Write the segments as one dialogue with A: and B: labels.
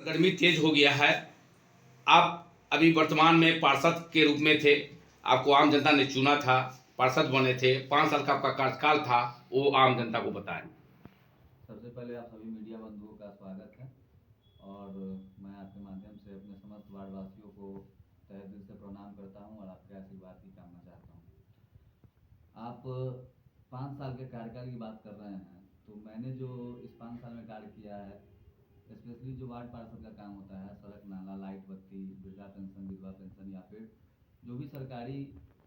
A: गर्मी तेज हो गया है। आप अभी वर्तमान में पार्षद के रूप में थे, आपको आम जनता ने चुना था, पार्षद बने थे, 5 साल का आपका कार्यकाल था, वो आम जनता को बताएं।
B: सबसे पहले आप सभी मीडिया बंधुओं का स्वागत है और मैं आपके माध्यम से अपने समस्त वार्डवासियों को तहे दिल से प्रणाम करता हूं और आपके आशीर्वाद की कामना चाहता हूं। आप 5 साल के कार्यकाल की बात कर रहे हैं, तो मैंने जो इस 5 साल में कार्य किया है, स्पेशली जो वार्ड पार्षद का काम होता है, सड़क नाला, लाइट बत्ती, वृद्धा पेंशन, विधवा पेंशन या फिर जो भी सरकारी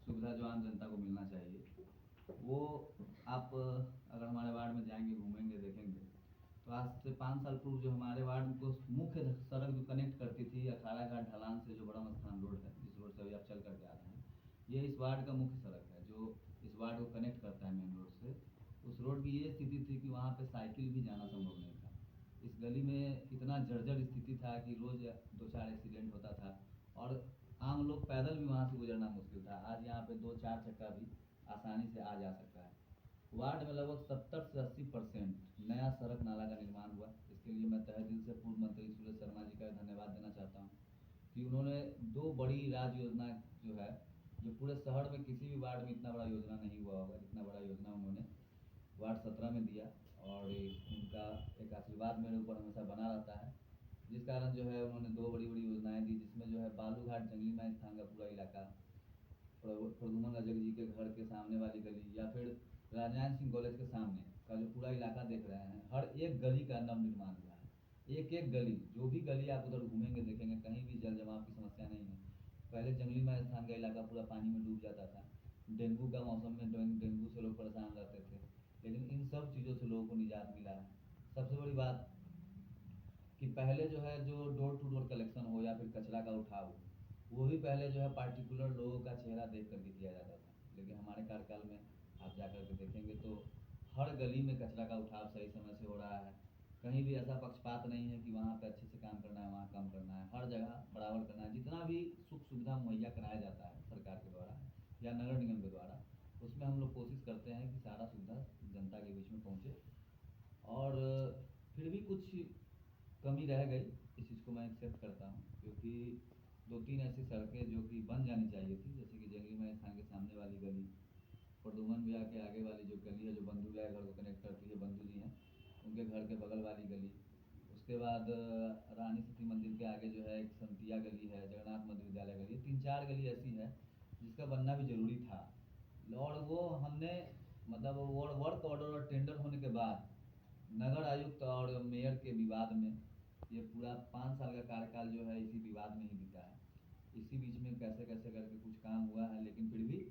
B: सुविधा जो आम जनता को मिलना चाहिए, वो आप अगर हमारे वार्ड में जाएंगे, घूमेंगे, देखेंगे तो आज से 5 साल पूर्व जो हमारे वार्ड को मुख्य सड़क जो कनेक्ट करती थी अखाड़ा घाट ढलान से जो बड़ा स्थान रोड है, जिस रोड से अभी आप चल करके आ रहे हैं, ये इस वार्ड का मुख्य सड़क है जो इस वार्ड को कनेक्ट करता है मेन रोड से। उस रोड की ये स्थिति थी कि वहाँ पे साइकिल भी जाना संभव नहीं था। इस गली में इतना जर्जर स्थिति था कि रोज़ 2-4 एक्सीडेंट होता था और आम लोग पैदल भी वहाँ से गुजरना मुश्किल था। आज यहाँ पे 2-4 चक्का भी आसानी से आ जा सकता है। वार्ड में लगभग 70 से 80% नया सड़क नाला का निर्माण हुआ। इसके लिए मैं तहे दिल से पूर्व मंत्री सुरेश शर्मा जी का धन्यवाद देना चाहता हूँ कि उन्होंने 2 बड़ी राज्य योजना जो है, जो पूरे शहर में किसी भी वार्ड में इतना बड़ा योजना नहीं हुआ होगा, इतना बड़ा योजना उन्होंने वार्ड 17 में दिया और उनका एक आशीर्वाद मेरे ऊपर हमेशा बना रहता है। जिस कारण जो है उन्होंने 2 बड़ी बड़ी योजनाएं दी, जिसमें जो है बालूघाट जंगली माई स्थान का पूरा इलाका, प्रद्युमन रजक जी के घर के सामने वाली गली या फिर राजनारायण सिंह कॉलेज के सामने का जो पूरा इलाका देख रहे हैं, हर एक गली का नवनिर्माण हुआ है। एक एक गली, जो भी गली आप उधर घूमेंगे देखेंगे, कहीं भी जल जमाव की समस्या नहीं है। पहले जंगली माई स्थान का इलाका पूरा पानी में डूब जाता था, डेंगू का मौसम में डेंगू से लोग परेशान रहते थे, लेकिन इन सब चीज़ों से लोगों को निजात मिला है। सबसे बड़ी बात कि पहले जो है जो डोर टू डोर कलेक्शन हो या फिर कचरा का उठाव हो, वो भी पहले जो है पार्टिकुलर लोगों का चेहरा देख करके किया जाता था, लेकिन हमारे कार्यकाल में आप जा कर के देखेंगे तो हर गली में कचरा का उठाव सही समय से हो रहा है। कहीं भी ऐसा पक्षपात नहीं है कि वहाँ पे अच्छे से काम करना है, वहाँ कम करना है, हर जगह बराबर करना है। जितना भी सुख सुविधा मुहैया कराया जाता है सरकार के द्वारा या नगर निगम के द्वारा, उसमें हम लोग कोशिश करते हैं कि सारा सुविधा जनता के बीच में पहुँचे। और फिर भी कुछ कमी रह गई, इस चीज़ को मैं एक्सेप्ट करता हूँ, क्योंकि 2-3 ऐसी सड़कें जो कि बन जानी चाहिए थी, जैसे कि जंगली माई स्थान के सामने वाली गली, प्रद्युमन भैया के आगे वाली जो गली है जो बंधु भैया घर को कनेक्ट करती है, बंधु जी हैं उनके घर के बगल वाली गली, उसके बाद रानी सती मंदिर के आगे जो है एक संतिया गली है, जगन्नाथ मध्य विद्यालय गली, 3-4 गली ऐसी है जिसका बनना भी जरूरी था। और वो हमने मतलब वर्क ऑर्डर और टेंडर होने के बाद नगर आयुक्त और मेयर के विवाद में ये पूरा 5 साल का कार्यकाल जो है इसी विवाद में ही बीता है। इसी बीच में कैसे कैसे करके कुछ काम हुआ है, लेकिन फिर भी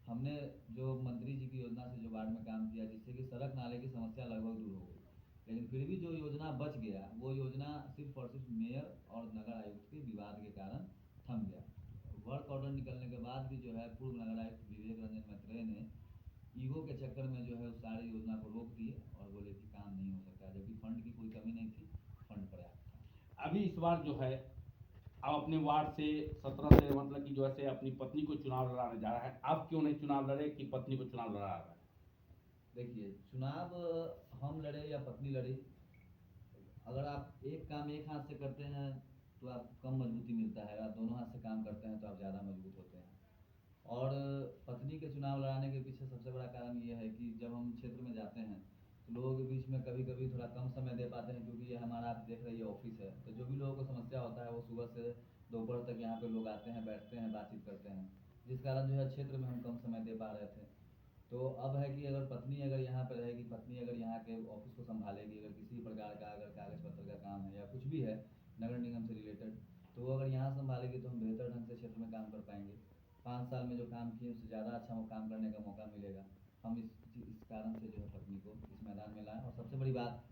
B: हमने जो मंत्री जी की योजना से जो वार्ड में काम किया, जिससे कि सड़क नाले की समस्या लगभग दूर हो गई, लेकिन फिर भी जो योजना बच गया वो योजना सिर्फ और सिर्फ मेयर और नगर आयुक्त के विवाद के कारण थम गया। वर्क ऑर्डर निकलने के बाद भी जो है पूर्व नगर आयुक्त विवेक रंजन मैत्रेय ने ईगो के चक्कर में जो है उस सारी योजना को रोक दिए और बोले कि काम नहीं हो सकता, जबकि फंड की कोई कमी नहीं थी, फंड पर्याप्त था।
A: अभी इस बार जो है आप अपने वार्ड से 17 से मतलब कि जो है अपनी पत्नी को चुनाव लड़ाने जा रहा है, आप क्यों नहीं चुनाव लड़े कि पत्नी को चुनाव लड़ा रहा है?
B: देखिए, चुनाव हम लड़े या पत्नी लड़ी, अगर आप एक काम एक हाथ से करते हैं तो आप कम मजबूती मिलता है, आप दोनों हाथ से काम करते हैं तो आप ज़्यादा मजबूत होते हैं। और पत्नी के चुनाव लड़ाने के पीछे सबसे बड़ा कारण ये है कि जब हम क्षेत्र में जाते हैं तो लोगों के बीच में कभी कभी थोड़ा कम समय दे पाते हैं, क्योंकि ये हमारा आप देख रहे हैं ऑफिस है, तो जो भी लोगों को समस्या होता है वो सुबह से दोपहर तक यहाँ पे लोग आते हैं, बैठते हैं, बातचीत करते हैं, जिस कारण जो है क्षेत्र में हम कम समय दे पा रहे थे। तो अब है कि अगर पत्नी अगर यहाँ पर रहेगी, पत्नी अगर यहाँ के ऑफिस को संभालेगी, अगर किसी प्रकार का अगर कागज़ पत्र का काम है या कुछ भी है नगर निगम से रिलेटेड, तो वो अगर यहाँ संभालेगी तो हम बेहतर ढंग से क्षेत्र में काम कर पाएंगे। 5 साल में जो काम किए उससे ज़्यादा अच्छा वो काम करने का मौका मिलेगा। हम इस कारण से जो है पत्नी को इस मैदान में लाएँ। और सबसे बड़ी बात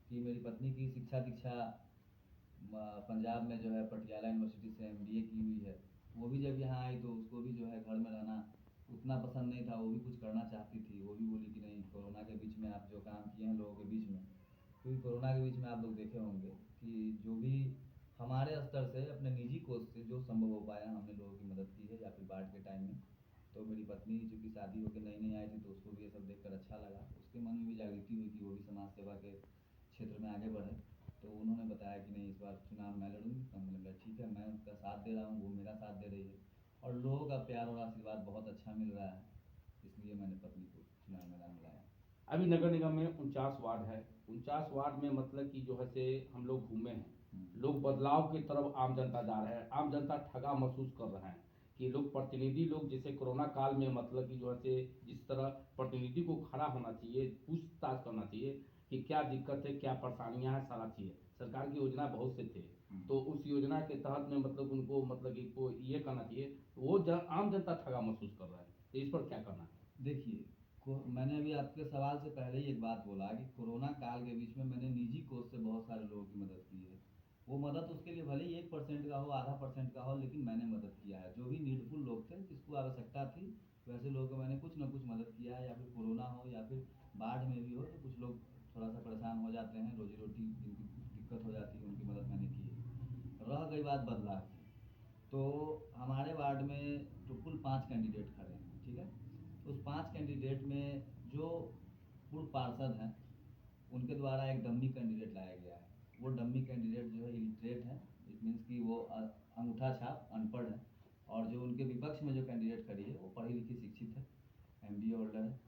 B: कि मेरी पत्नी की शिक्षा दीक्षा पंजाब में जो है पटियाला यूनिवर्सिटी से MBA की हुई है। वो भी जब यहाँ आई तो उसको भी जो है घर में रहना उतना पसंद नहीं था, वो भी कुछ करना चाहती थी। वो भी बोली कि नहीं, कोरोना के बीच में आप जो काम किए हैं लोगों के बीच में, क्योंकि कोरोना के बीच में आप लोग देखे होंगे कि जो भी हमारे स्तर से अपने निजी कोष से जो संभव हो पाया हमने लोगों की मदद की है, या फिर बाढ़ के टाइम में। तो मेरी पत्नी चूँकि शादी होकर नई नई आई थी तो उसको भी ये सब देखकर अच्छा लगा, उसके मन में भी जागृति हुई कि वो भी समाज सेवा के क्षेत्र में आगे बढ़े। तो उन्होंने बताया कि नहीं, इस बार चुनाव मैं लड़ूंगी। तो मैंने बोला ठीक है, मैं उनका साथ दे रहा हूँ, वो मेरा साथ दे रही है, और लोगों का प्यार और आशीर्वाद बहुत अच्छा मिल रहा है, इसलिए मैंने पत्नी को चुनाव मैदान में लाया।
A: अभी नगर निगम में 49 वार्ड है। 49 वार्ड में मतलब कि जो है से हम लोग घूमे हैं, लोग बदलाव की तरफ आम जनता जा रहे हैं। आम जनता ठगा महसूस कर रहे हैं कि लोग प्रतिनिधि लोग जैसे कोरोना काल में मतलब कि जो है से जिस तरह प्रतिनिधि को खड़ा होना चाहिए, पूछताछ करना चाहिए कि क्या दिक्कत है, क्या परेशानियां हैं, सारा चीज़ सरकार की योजना बहुत से थे, तो उस योजना के तहत में मतलब उनको मतलब कि को ये करना चाहिए, वो आम जनता ठगा महसूस कर रहा है। तो इस पर क्या करना है?
B: देखिए, मैंने अभी आपके सवाल से पहले ही एक बात बोला कि कोरोना काल के बीच में मैंने निजी कोष से बहुत सारे लोगों की मदद की है। वो मदद उसके लिए भले ही 1% का हो, आधा परसेंट का हो, लेकिन मैंने मदद किया है। जो भी नीडफुल लोग थे, जिसको आवश्यकता थी, वैसे लोगों को मैंने कुछ ना कुछ मदद किया है। या फिर कोरोना हो या फिर बाढ़ में भी हो, तो कुछ लोग थोड़ा सा परेशान हो जाते हैं, रोजी रोटी जिनकी दिक्कत हो जाती है, उनकी मदद मैंने की है। रह गई बात बदलाव की, तो हमारे वार्ड में तो कुल 5 कैंडिडेट खड़े हैं, ठीक है। उस 5 कैंडिडेट में जो पूर्व पार्षद हैं, उनके द्वारा एक डम्मी कैंडिडेट लाया गया है। वो डम्मी कैंडिडेट जो है इलिटरेट है, इट मीन्स कि वो अंगूठा छाप अनपढ़ है। और जो उनके विपक्ष में जो कैंडिडेट खड़ी है, वो पढ़ी लिखी शिक्षित है, MBA होल्डर है।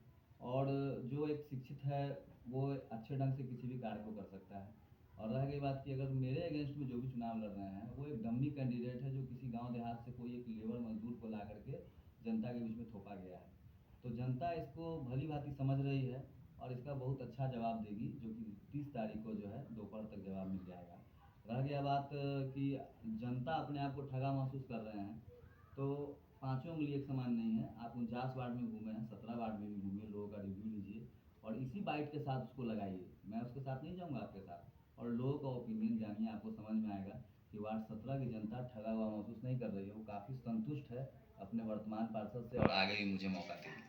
B: और जो एक शिक्षित है, वो अच्छे ढंग से किसी भी कार्य को कर सकता है। और रह गई बात कि अगर मेरे अगेंस्ट में जो भी चुनाव लड़ रहे हैं, वो एक डम्मी कैंडिडेट है, जो किसी गांव देहात से कोई एक लेबर मजदूर को ला करके जनता के बीच में थोपा गया है। तो जनता इसको भली भांति समझ रही है और इसका बहुत अच्छा जवाब देगी, जो कि 30 तारीख को जो है दोपहर तक जवाब मिल जाएगा। रह गया बात कि जनता अपने आप को ठगा महसूस कर रहे हैं, तो पाँचों उंगली एक समान नहीं है। आप 49 वार्ड में घूमे हैं, 17 वार्ड में भी घूमिए, लोगों का रिव्यू लीजिए और इसी बाइट के साथ उसको लगाइए। मैं उसके साथ नहीं जाऊँगा, आपके साथ। और लोगों का ओपिनियन जानिए, आपको समझ में आएगा कि वार्ड 17 की जनता ठगा हुआ महसूस नहीं कर रही है। वो काफ़ी संतुष्ट है अपने वर्तमान पार्षद से और आगे भी मुझे मौका देगी।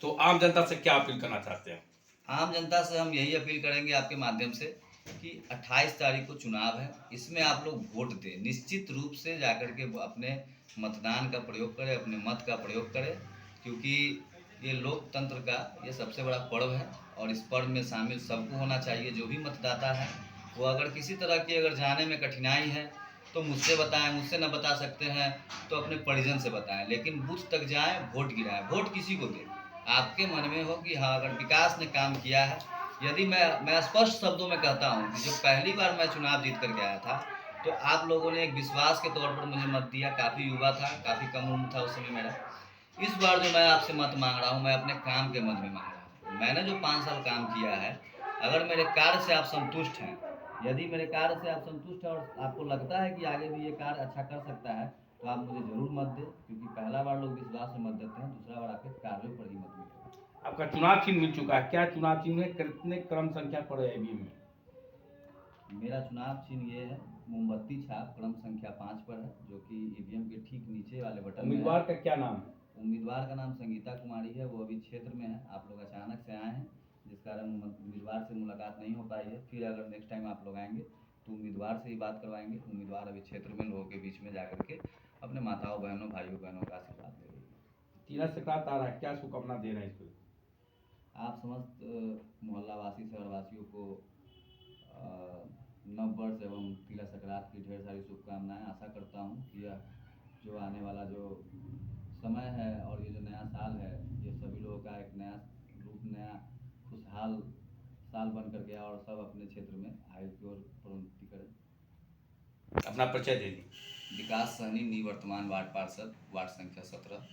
A: तो आम जनता से क्या अपील करना चाहते हैं?
B: आम जनता से हम यही अपील करेंगे आपके माध्यम से कि 28 तारीख को चुनाव है, इसमें आप लोग वोट दें। निश्चित रूप से जाकर के अपने मतदान का प्रयोग करें, अपने मत का प्रयोग करें, क्योंकि ये लोकतंत्र का ये सबसे बड़ा पर्व है और इस पर्व में शामिल सबको होना चाहिए। जो भी मतदाता है, वो अगर किसी तरह की अगर जाने में कठिनाई है तो मुझसे बताएं, मुझसे न बता सकते हैं तो अपने परिजन से बताएं, लेकिन बूथ तक जाएं, वोट गिराएं। वोट किसी को दें, आपके मन में हो कि हाँ, अगर विकास ने काम किया है। यदि मैं स्पष्ट शब्दों में कहता हूँ कि जब पहली बार मैं चुनाव जीत कर के आया था, तो आप लोगों ने एक विश्वास के तौर पर मुझे मत दिया। काफ़ी युवा था, काफ़ी कम उम्र था उस समय मेरा। इस बार जो मैं आपसे मत मांग रहा हूँ, मैं अपने काम के मत में मांग रहा हूँ। मैंने जो 5 साल काम किया है, अगर मेरे कार्य से आप संतुष्ट हैं, यदि मेरे कार्य से आप संतुष्ट हैं और आपको लगता है कि आगे भी ये कार्य अच्छा कर सकता है, तो आप मुझे ज़रूर मत दें, क्योंकि पहला बार लोग विश्वास से मत देते हैं, दूसरा बार आपके कार्यों पर ही मत मिलेगा।
A: आपका चुनाव चिन्ह मिल चुका है, क्या चुनाव चिन्ह है, कितने क्रम संख्या पर है ईवीएम में?
B: मेरा चुनाव चिन्ह ये है, मोमबत्ती छाप क्रम संख्या 5 पर है, जो कि ईवीएम के ठीक नीचे वाले बटन में है।
A: उम्मीदवार का क्या नाम है?
B: उम्मीदवार का नाम संगीता कुमारी है। वो अभी क्षेत्र में है, आप लोग अचानक से आए हैं, जिस कारण उम्मीदवार से मुलाकात नहीं हो पाई है। फिर अगर नेक्स्ट टाइम आप लोग आएंगे तो उम्मीदवार से ही बात करवाएंगे। उम्मीदवार अभी क्षेत्र में लोगों के बीच में जाकर के अपने माताओं बहनों भाइयों बहनों का आशीर्वाद ले रही है।
A: तीना संक्रांत आ रहा है, क्या शुभकामना दे रहे हैं इसको?
B: आप समस्त मोहल्लावासी शहरवासियों को नव वर्ष एवं तिला संक्रांत की ढेर सारी शुभकामनाएं। आशा करता हूँ कि यह जो आने वाला जो समय है और ये जो नया साल है, ये सभी लोगों का एक नया रूप, नया खुशहाल साल बन कर गया और सब अपने क्षेत्र में आयु की ओर प्रोन्नति करें।
A: अपना परिचय दे दी।
B: विकास सहनी, निवर्तमान वार्ड पार्षद, वार्ड संख्या 17।